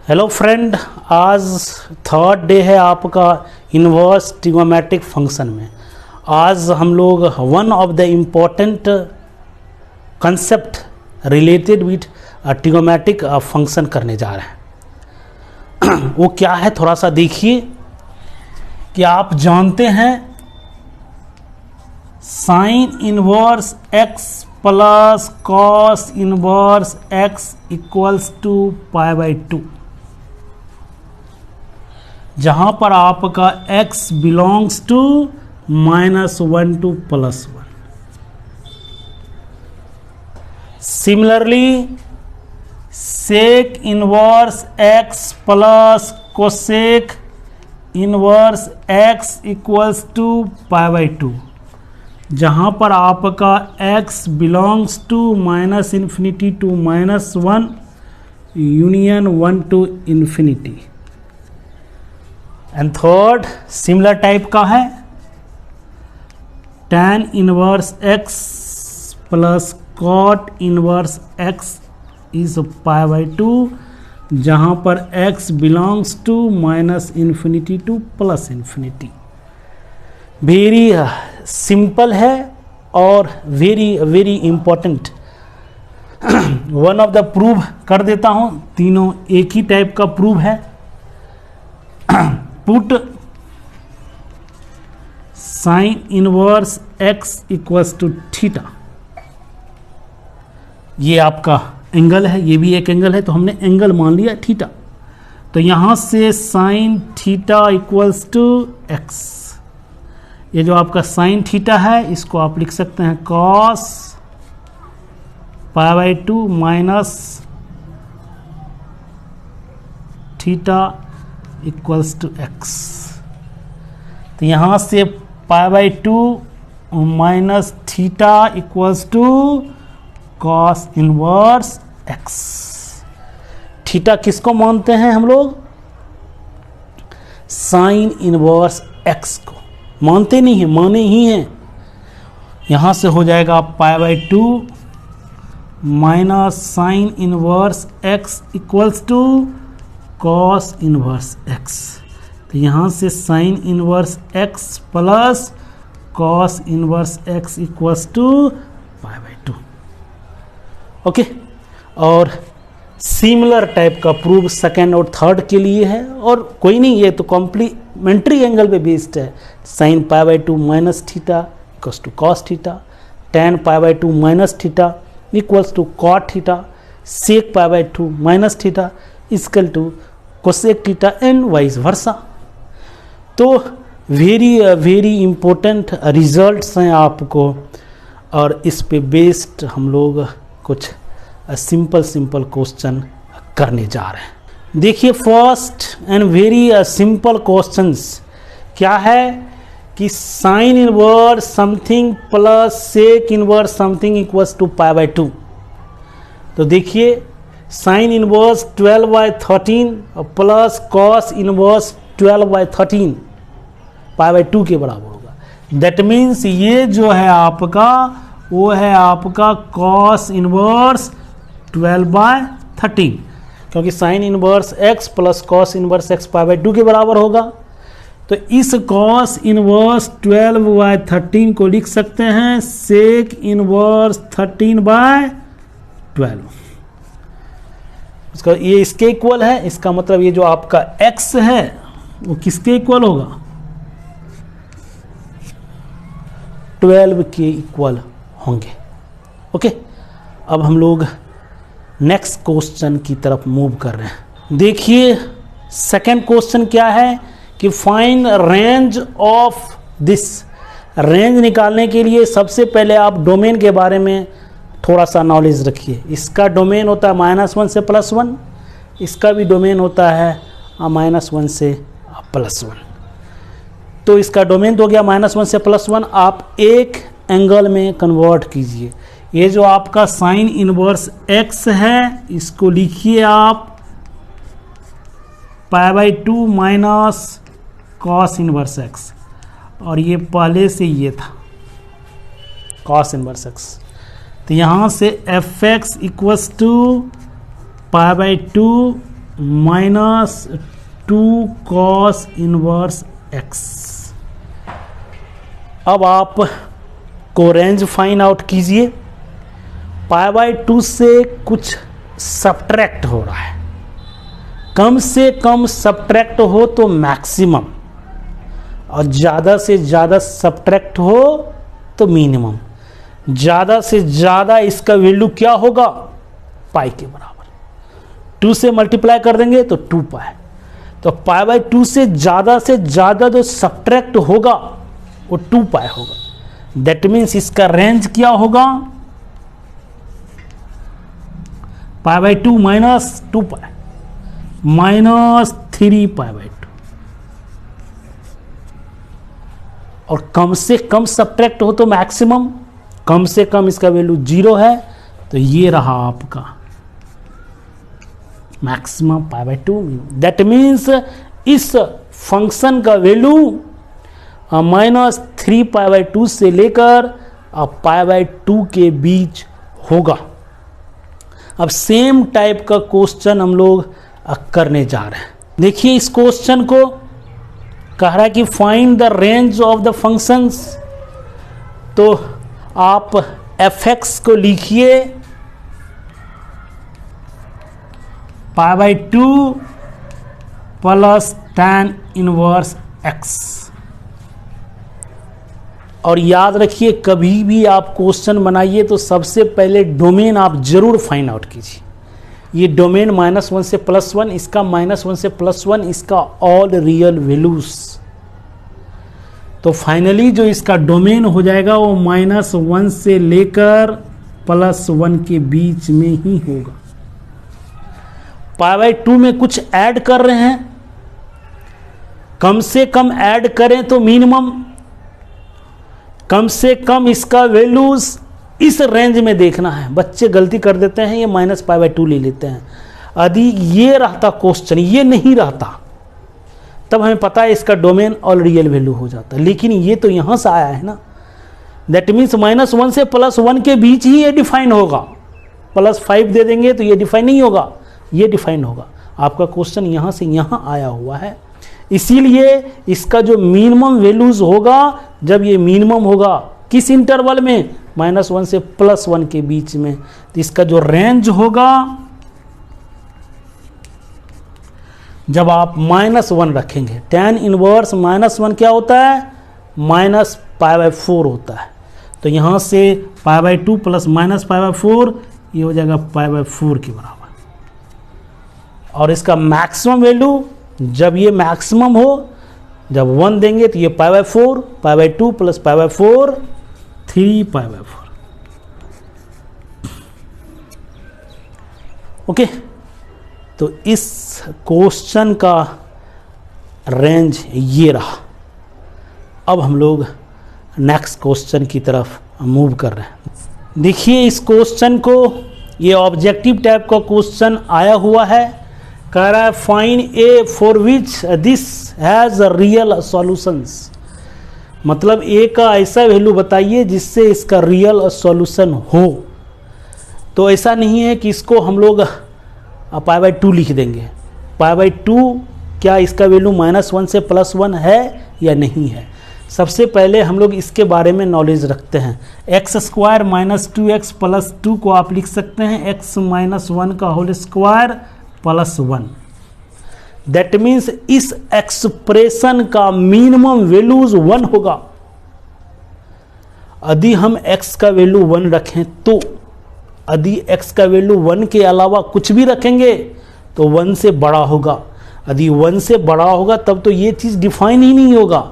Hello friend, आज third day है आपका इन्वर्स ट्रिगोनोमेट्रिक फंक्शन में। आज हम लोग one of the important concept related with trigonometric function करने जा रहे हैं। वो क्या है, थोड़ा सा देखिए कि आप जानते हैं sine inverse x plus cos inverse x equals to pi by 2, जहां पर आपका x belongs to -1 to +1। Similarly sec inverse x plus cosec inverse x equals to pi by 2, जहां पर आपका x belongs to -∞ to -1 union 1 to infinity. And third similar type का है tan inverse x plus cot inverse x is pi by 2, जहां पर x belongs to -∞ to +∞। Very simple है और very very important. One of the prove कर देता हूं, तीनों एक ही टाइप का प्रूव है। Put sine inverse x equals to theta, ये आपका एंगल है, ये भी एक एंगल है, तो हमने एंगल मान लिया थीटा। तो यहां से sine theta equals to x, ये जो आपका साइन थीटा है इसको आप लिख सकते हैं cos pi by 2 minus theta equals to x। तो यहाँ से pi by 2 minus theta equals to cos inverse x। Theta किसको मानते हैं हम लोग? साइन इनवर्स x को मानते नहीं है, माने ही हैं। यहाँ से हो जाएगा pi by 2 minus sine inverse x equals to cos inverse x। तो यहाँ से sine inverse x plus cos inverse x equals to pi by 2। Okay, और सिमिलर टाइप का प्रूफ सेकेंड और थर्ड के लिए है, और कोई नहीं, ये तो कॉम्प्लीमेंट्री एंगल पे बेस्ड है। Sine pi by 2 minus theta equals to cos theta, tan pi by 2 minus theta equals to cot theta, sec pi by 2 minus theta equal to cosec theta and vice versa. तो very very important results हैं आपको, और इस पे based हम लोग कुछ simple question करने जा रहे हैं। देखिए first and very simple questions क्या है कि sine inverse something plus sec inverse something equals to pi by 2। तो देखिए साइन इनवर्स 12/13 प्लस कॉस इनवर्स 12/13 पाई बाई 2 के बराबर होगा। दैट मीन्स ये जो है आपका वो है आपका कॉस इनवर्स 12/13, क्योंकि sign inverse x plus cos inverse x pi by 2 के बराबर होगा। तो इस कॉस इनवर्स 12/13 को लिख सकते हैं सेक इनवर्स 13/12। इसका ये इसके इक्वल है, इसका मतलब ये जो आपका x है वो किसके इक्वल होगा? 12 के इक्वल होंगे। ओके, अब हम लोग नेक्स्ट क्वेश्चन की तरफ मूव कर रहे हैं। देखिए सेकंड क्वेश्चन क्या है कि find range of this. Range निकालने के लिए सबसे पहले आप डोमेन के बारे में थोड़ा सा नॉलेज रखिए। इसका डोमेन होता है -1 से +1, इसका भी डोमेन होता है -1 से +1। तो इसका डोमेन तो हो गया -1 से +1। आप एक एंगल में कन्वर्ट कीजिए। ये जो आपका साइन इनवर्स x है इसको लिखिए आप पाई by 2 minus cos inverse x, और ये पहले से ये था कॉस इनवर्स x। तो यहाँ से f x equals to pi by 2 minus 2 cos inverse x. अब आप को रेंज फाइंड आउट कीजिए। π/2 से कुछ सब्ट्रैक्ट हो रहा है, कम से कम सब्ट्रैक्ट हो तो मैक्सिमम, और ज़्यादा से ज़्यादा सब्ट्रैक्ट हो तो मिनिमम। ज़्यादा से ज़्यादा इसका वैल्यू क्या होगा, पाई के बराबर। 2 से मल्टीप्लाई कर देंगे तो 2 पाई। तो π/2 से ज़्यादा जो सब्ट्रैक्ट होगा वो 2 पाई होगा। दैट मीन्स इसका रेंज क्या होगा, π/2 माइनस 2 पाई माइनस 3 π/2। और कम से कम सब्ट्रैक्ट हो तो मैक्सिमम, कम से कम इसका वैल्यू 0 है, तो ये रहा आपका मैक्सिमम π/2। दैट मीन्स इस फंक्शन का वैल्यू -3 π/2 से लेकर π/2 के बीच होगा। अब सेम टाइप का क्वेश्चन हम लोग करने जा रहे हैं। देखिए इस क्वेश्चन को कह रहा है कि find the range of the functions. तो आप f(x) को लिखिए π/2 प्लस tan इनवर्स x। और याद रखिए कभी भी आप क्वेश्चन बनाइए तो सबसे पहले डोमेन आप जरूर फाइंड आउट कीजिए। ये डोमेन -1 से +1, इसका -1 से +1, इसका ऑल रियल वैल्यूज। तो फाइनली जो इसका डोमेन हो जाएगा वो -1 से लेकर +1 के बीच में ही होगा। π/2 में कुछ ऐड कर रहे हैं, कम से कम ऐड करें तो मिनिमम, कम से कम इसका वैल्यूज इस रेंज में देखना है। बच्चे गलती कर देते हैं, ये -π/2 ले लेते हैं। यदि ये रहता क्वेश्चन, ये नहीं रहता, तब हमें पता है इसका डोमेन ऑल रियल वैल्यू हो जाता, लेकिन ये तो यहाँ से आया है ना। दैट मीन्स -1 से +1 के बीच ही ये डिफाइन होगा। +5 दे देंगे तो ये डिफाइन नहीं होगा, ये डिफाइन होगा। आपका क्वेश्चन यहाँ से यहाँ आया हुआ है, इसीलिए इसका जो मिनिमम वैल्यूज होगा, जब ये मिनिमम होगा किस इंटरवल में, -1 से +1 के बीच में, तो इसका जो रेंज होगा जब आप -1 रखेंगे। tan इनवर्स -1 क्या होता है, -π/4 होता है। तो यहाँ से π/2 प्लस -π/4 ये हो जाएगा π/4 के बराबर। और इसका मैक्सिमम वैल्यू जब ये मैक्सिमम हो, जब 1 देंगे तो ये π/4, π/2 प्लस π/4 3 π/4। ओके, तो इस क्वेश्चन का रेंज ये रहा। अब हम लोग नेक्स्ट क्वेश्चन की तरफ मूव कर रहे हैं। देखिए इस क्वेश्चन को, ये ऑब्जेक्टिव टाइप का क्वेश्चन आया हुआ है। कह रहा है find A for which this has real solutions. मतलब ए का ऐसा वैल्यू बताइए जिससे इसका रियल सॉल्यूशन हो। तो ऐसा नहीं है कि इसको हम लोग π/2 लिख देंगे। π/2 क्या इसका वैल्यू -1 से +1 है या नहीं है। सबसे पहले हम लोग इसके बारे में नॉलेज रखते हैं। x² - 2x + 2 को आप लिख सकते हैं x - 1 का होल स्क्वायर +1। दैट मीन्स इस एक्सप्रेशन का मिनिमम वैल्यूज 1 होगा। यदि हम x का वैल्यू 1 रखें तो, यदि x का वैल्यू 1 के अलावा कुछ भी रखेंगे तो 1 से बड़ा होगा। यदि 1 से बड़ा होगा तब तो ये चीज़ डिफाइन ही नहीं होगा।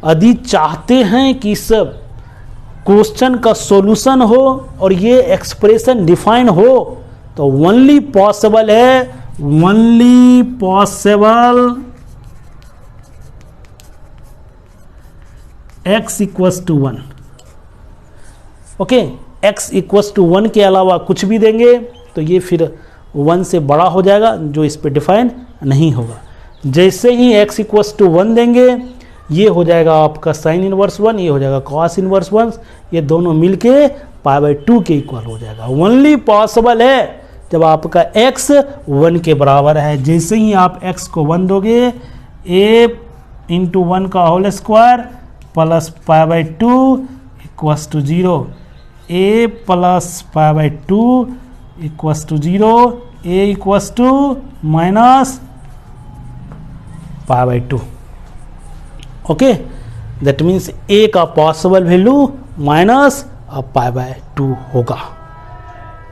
यदि चाहते हैं कि इस क्वेश्चन का सॉल्यूशन हो और ये एक्सप्रेशन डिफाइन हो, तो ओनली पॉसिबल है, only possible x = 1। Okay, x = 1 के अलावा कुछ भी देंगे तो ये फिर 1 से बड़ा हो जाएगा, जो इस पे डिफाइन नहीं होगा। जैसे ही x = 1 देंगे, ये हो जाएगा आपका sin इनवर्स 1, ये हो जाएगा cos इनवर्स 1, ये दोनों मिलके π/2 के इक्वल हो जाएगा। ओनली पॉसिबल है जब आपका x 1 के बराबर है। जैसे ही आप x को 1 दोगे, a इंटू 1 का whole square plus pi by 2 equals to 0, a plus pi by 2 equals to 0, a equals to minus pi by 2। Okay, that means a का possible value minus pi by 2 होगा।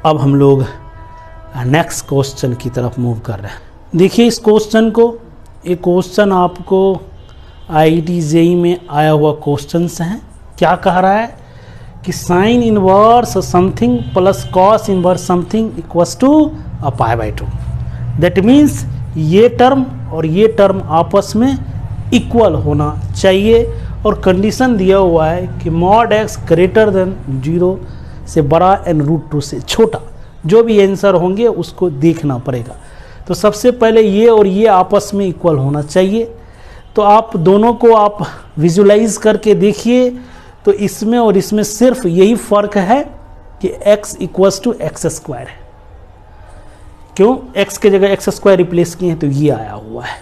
अब हम लोग next question की तरफ move कर रहे हैं। देखिए इस क्वेश्चन को, ये क्वेश्चन आपको IIT JEE में आया हुआ क्वेश्चंस हैं। क्या कह रहा है कि sine inverse something plus cos inverse something equals to pi by 2। That means ये टर्म और ये टर्म आपस में इक्वल होना चाहिए, और कंडीशन दिया हुआ है कि मॉड x ग्रेटर देन 0 से बड़ा एन रूट 2 से छोटा। जो भी आंसर होंगे उसको देखना पड़ेगा। तो सबसे पहले ये और ये आपस में इक्वल होना चाहिए। तो आप दोनों को आप विजुलाइज करके देखिए, तो इसमें और इसमें सिर्फ यही फ़र्क है कि x equals to x square है। क्यों? x के जगह एक्स स्क्वायर रिप्लेस किए हैं तो ये आया हुआ है।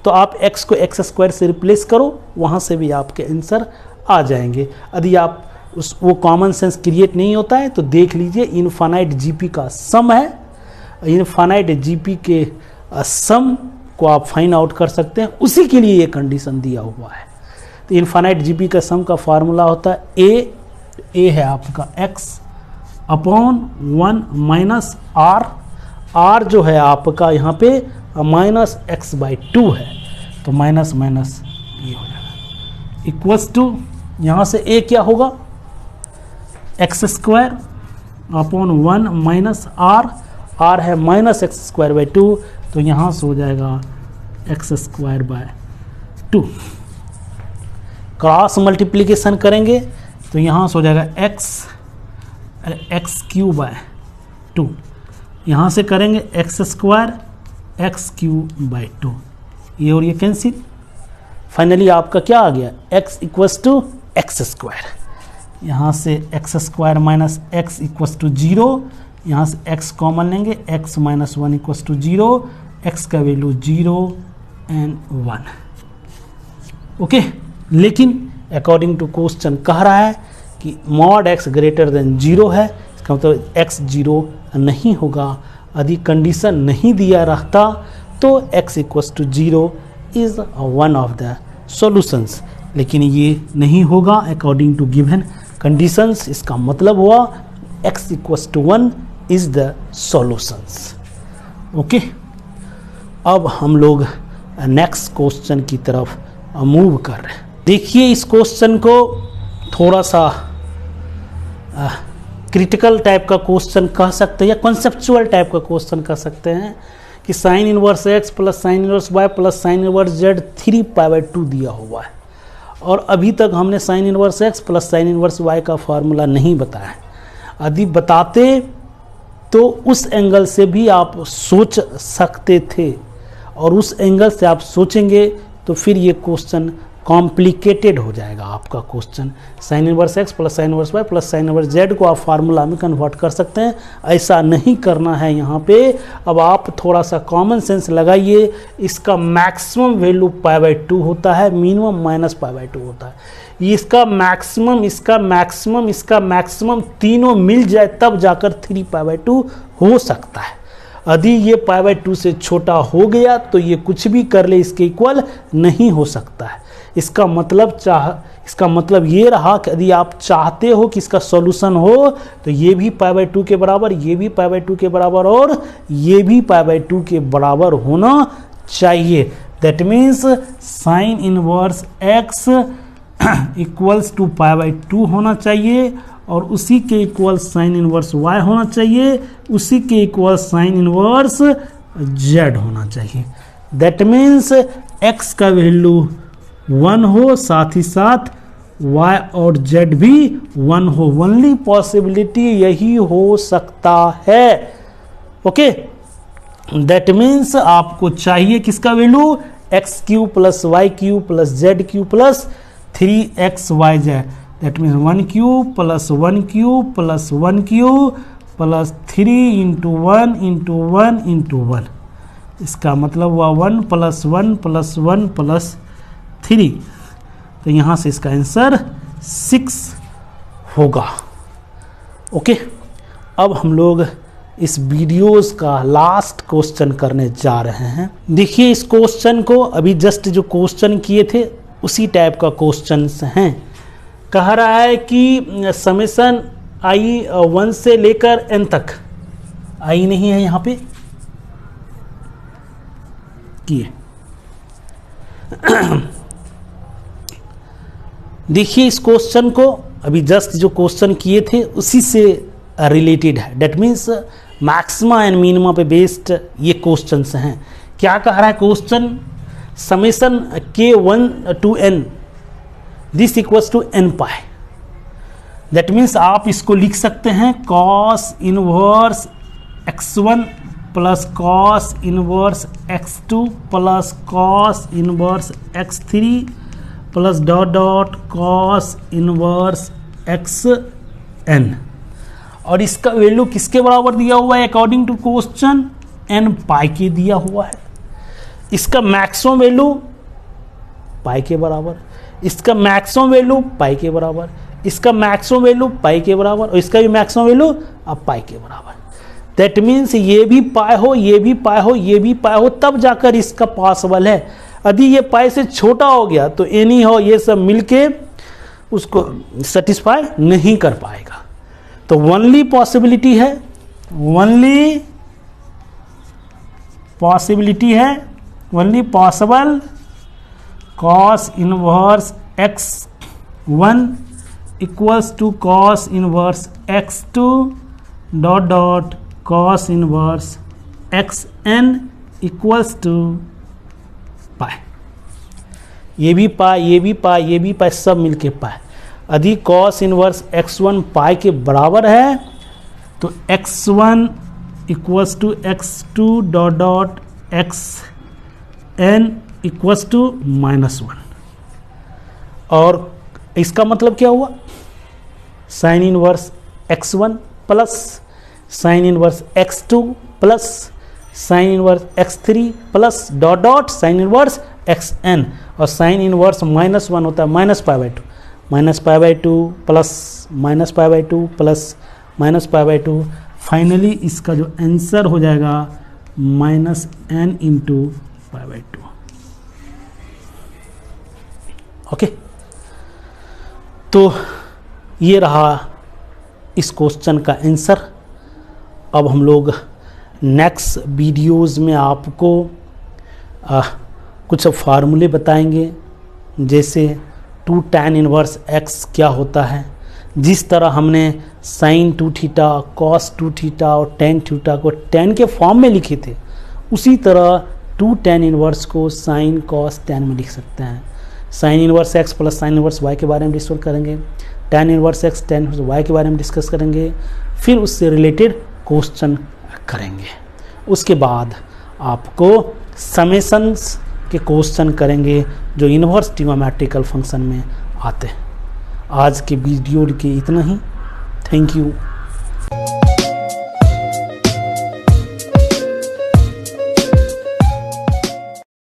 तो आप x को एक्स स्क्वायर से रिप्लेस करो, वहाँ से भी आपके आंसर आ जाएंगे। यदि आप वो कॉमन सेंस क्रिएट नहीं होता है तो देख लीजिए, इनफाइनाइट जीपी का सम है, इनफाइनाइट जीपी के सम को आप फाइंड आउट कर सकते हैं, उसी के लिए ये कंडीशन दिया हुआ है। तो इनफाइनाइट जीपी का सम का फार्मूला होता है ए है आपका x अपॉन 1 माइनस r जो है आपका यहाँ पे माइनस x बाई 2 है, तो माइनस माइनस ये हो जाएगा इक्वल्स टू, यहाँ से a क्या होगा x square upon 1 minus r है माइनस एक्स स्क्वायर बाई 2, तो यहाँ से हो जाएगा x square by 2। Cross multiplication करेंगे तो यहाँ से हो जाएगा एक्स क्यूब बाय 2, यहाँ से करेंगे x square x cube by 2, ये और ये कैंसिल। फाइनली आपका क्या आ गया, x equals to x square. यहाँ से x square minus x equals to 0, यहाँ से x कॉमन लेंगे, x minus 1 equals to 0, x का वैल्यू 0 एंड 1। ओके, लेकिन अकॉर्डिंग टू क्वेश्चन कह रहा है कि मॉड x ग्रेटर देन 0 है, इसका मतलब x 0 नहीं होगा। यदि कंडीशन नहीं दिया रहता तो x equals to 0 is one of the solutions, लेकिन ये नहीं होगा अकॉर्डिंग टू गिवन कंडीशंस। इसका मतलब हुआ x equals to 1 is the solutions. Okay, अब हम लोग नेक्स्ट क्वेश्चन की तरफ मूव कर रहे हैं। देखिए इस क्वेश्चन को थोड़ा सा क्रिटिकल टाइप का क्वेश्चन कह सकते हैं या कॉन्सेप्चुअल टाइप का क्वेश्चन कह सकते हैं कि sine inverse x plus sine inverse y plus sine inverse z 3 pi by 2 दिया हुआ है, और अभी तक हमने sign inverse x plus sine inverse y का फार्मूला नहीं बताया है। यदि बताते तो उस एंगल से भी आप सोच सकते थे, और उस एंगल से आप सोचेंगे तो फिर ये क्वेश्चन कॉम्प्लिकेटेड हो जाएगा आपका question. Sign inverse x plus sine inverse y plus sine inverse z को आप फार्मूला में कन्वर्ट कर सकते हैं, ऐसा नहीं करना है यहाँ पे। अब आप थोड़ा सा कॉमन सेंस लगाइए, इसका मैक्सिमम वैल्यू पाई बाई 2 होता है, मिनिमम माइनस पाई बाई 2 होता है। इसका मैक्सिमम, इसका मैक्सिमम, इसका मैक्सिमम तीनों मिल जाए तब जाकर 3 पाई बाई 2 हो सकता है। यदि ये पाई बाई 2 से छोटा हो गया तो ये कुछ भी कर ले इसके इक्वल नहीं हो सकता है। इसका मतलब ये रहा कि यदि आप चाहते हो कि इसका सॉल्यूशन हो तो ये भी पाई बाई 2 के बराबर, ये भी पाई बाई 2 के बराबर, और ये भी पाई बाई 2 के बराबर होना चाहिए। That means sine inverse x equals to pi by 2 होना चाहिए, और उसी के इक्वल साइन इनवर्स y होना चाहिए, उसी के इक्वल साइन इनवर्स z होना चाहिए। दैट मीन्स x का वैल्यू 1 हो, साथ ही साथ y और z भी 1 हो। ओनली पॉसिबिलिटी यही हो सकता है। ओके, दैट मीन्स आपको चाहिए किसका value, x cube plus y cube plus z cube plus 3xyz। That means 1 cube plus 1 cube plus 1 cube plus 3 into 1 into 1 into 1, इसका मतलब हुआ 1 प्लस 1 प्लस 1 प्लस 3। तो यहाँ से इसका आंसर 6 होगा। ओके, अब हम लोग इस वीडियोस का लास्ट क्वेश्चन करने जा रहे हैं। देखिए इस क्वेश्चन को अभी जस्ट जो क्वेश्चन किए थे उसी टाइप का क्वेश्चंस हैं। कह रहा है कि समेशन आई 1 से लेकर n तक, आई नहीं है यहाँ पे किए। देखिए इस क्वेश्चन को अभी जस्ट जो क्वेश्चन किए थे उसी से रिलेटेड है। That means maxima and minima पे बेस्ड ये क्वेश्चंस हैं। क्या कह रहा है question, summation k1 to n this equals to n pi. That means आप इसको लिख सकते हैं cos inverse x1 plus cos inverse x2 plus cos inverse x3 plus dot dot cos inverse xn। और इसका वैल्यू किसके बराबर दिया हुआ है according to question, n pi के दिया हुआ है। इसका मैक्सिमम वैल्यू पाई के बराबर, इसका मैक्सिमम वैल्यू पाई के बराबर, इसका मैक्सिमम वैल्यू पाई के बराबर और इसका भी मैक्सिमम वैल्यू अब पाई के बराबर। दैट मीन्स ये भी पाई हो, ये भी पाई हो, ये भी पाई हो, तब जाकर इसका पॉसिबल है। यदि ये पाई से छोटा हो गया तो एनी हो, ये सब मिलके उसको सेटिस्फाई नहीं कर पाएगा। तो ओनली पॉसिबिलिटी है, ओनली पॉसिबिलिटी है, only possible cos inverse x1 equals to cos inverse x2 dot dot cos inverse xn equals to pi. ये भी पाई, ये भी पाई, ये भी पाई, सब मिलके पाई। यदि cos इनवर्स x1 पाई के बराबर है तो x1 equals to x2 dot dot xn equals to -1। और इसका मतलब क्या हुआ, sine inverse x1 plus sine inverse x2 plus sine inverse x3 plus dot dot sine inverse xn। और साइन इनवर्स -1 होता है -π/2, -π/2 प्लस -π/2 प्लस -π/2। फाइनली इसका जो आंसर हो जाएगा -n इंटू π/2। ओके, तो ये रहा इस क्वेश्चन का आंसर। अब हम लोग नेक्स्ट वीडियोस में आपको कुछ फार्मूले बताएंगे, जैसे 2 tan इनवर्स x क्या होता है। जिस तरह हमने sin 2 थीटा, cos 2 थीटा और tan थीटा को tan के फॉर्म में लिखे थे, उसी तरह 2 tan इनवर्स को sin cos tan में लिख सकते हैं। sin inverse x plus sin inverse y के बारे में डिस्कस करेंगे, tan inverse x tan inverse y के बारे में डिस्कस करेंगे, फिर उससे रिलेटेड क्वेश्चन करेंगे। उसके बाद आपको समेशंस के क्वेश्चन करेंगे जो इन्वर्स ट्रिग्नोमेट्रिकल फंक्शन में आते हैं। आज के वीडियो के इतना ही। Thank you.